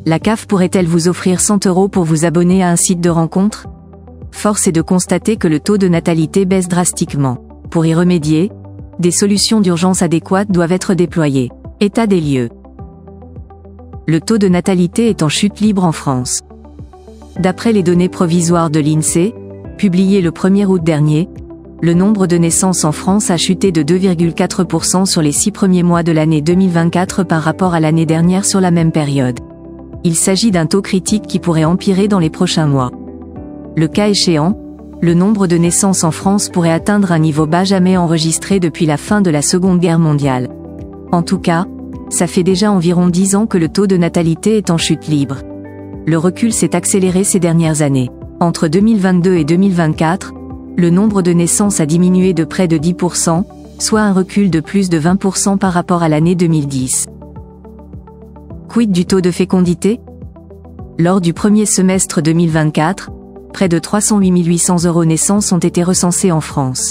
La CAF pourrait-elle vous offrir 100 € pour vous abonner à un site de rencontre? Force est de constater que le taux de natalité baisse drastiquement. Pour y remédier, des solutions d'urgence adéquates doivent être déployées. État des lieux. Le taux de natalité est en chute libre en France. D'après les données provisoires de l'INSEE, publiées le 1er août dernier, le nombre de naissances en France a chuté de 2,4% sur les 6 premiers mois de l'année 2024 par rapport à l'année dernière sur la même période. Il s'agit d'un taux critique qui pourrait empirer dans les prochains mois. Le cas échéant, le nombre de naissances en France pourrait atteindre un niveau bas jamais enregistré depuis la fin de la Seconde Guerre mondiale. En tout cas, ça fait déjà environ 10 ans que le taux de natalité est en chute libre. Le recul s'est accéléré ces dernières années. Entre 2022 et 2024, le nombre de naissances a diminué de près de 10%, soit un recul de plus de 20% par rapport à l'année 2010. Quid du taux de fécondité? Lors du premier semestre 2024, près de 308 800 naissances ont été recensées en France.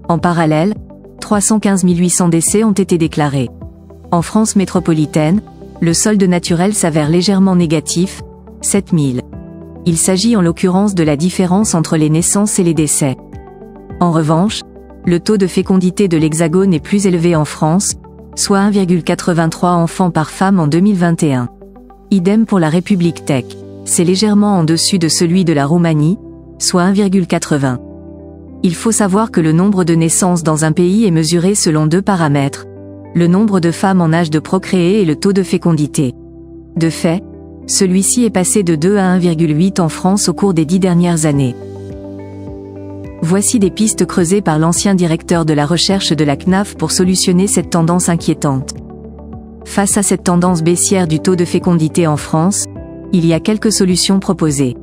En parallèle, 315 800 décès ont été déclarés. En France métropolitaine, le solde naturel s'avère légèrement négatif, 7 000. Il s'agit en l'occurrence de la différence entre les naissances et les décès. En revanche, le taux de fécondité de l'Hexagone est plus élevé en France, soit 1,83 enfants par femme en 2021. Idem pour la République tchèque. C'est légèrement en dessus de celui de la Roumanie, soit 1,80. Il faut savoir que le nombre de naissances dans un pays est mesuré selon deux paramètres: le nombre de femmes en âge de procréer et le taux de fécondité. De fait, celui-ci est passé de 2 à 1,8 en France au cours des 10 dernières années. Voici des pistes creusées par l'ancien directeur de la recherche de la CNAF pour solutionner cette tendance inquiétante. Face à cette tendance baissière du taux de fécondité en France, il y a quelques solutions proposées.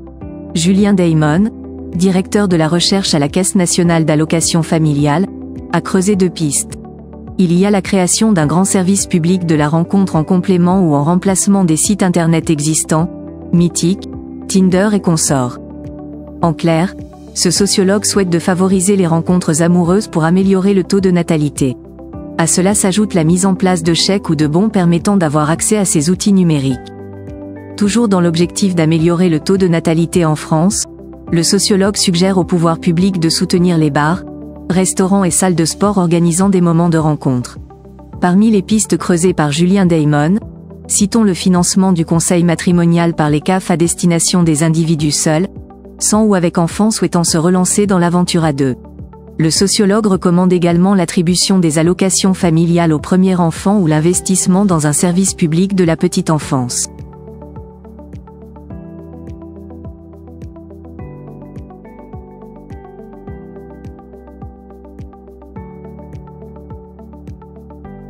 Julien Daymon, directeur de la recherche à la Caisse nationale d'allocation familiale, a creusé 2 pistes. Il y a la création d'un grand service public de la rencontre en complément ou en remplacement des sites internet existants, Mythique, Tinder et consorts. En clair, ce sociologue souhaite de favoriser les rencontres amoureuses pour améliorer le taux de natalité. À cela s'ajoute la mise en place de chèques ou de bons permettant d'avoir accès à ces outils numériques. Toujours dans l'objectif d'améliorer le taux de natalité en France, le sociologue suggère au pouvoir public de soutenir les bars, restaurants et salles de sport organisant des moments de rencontre. Parmi les pistes creusées par Julien Daymon, citons le financement du conseil matrimonial par les CAF à destination des individus seuls, sans ou avec enfants souhaitant se relancer dans l'aventure à deux. Le sociologue recommande également l'attribution des allocations familiales au premier enfant ou l'investissement dans un service public de la petite enfance.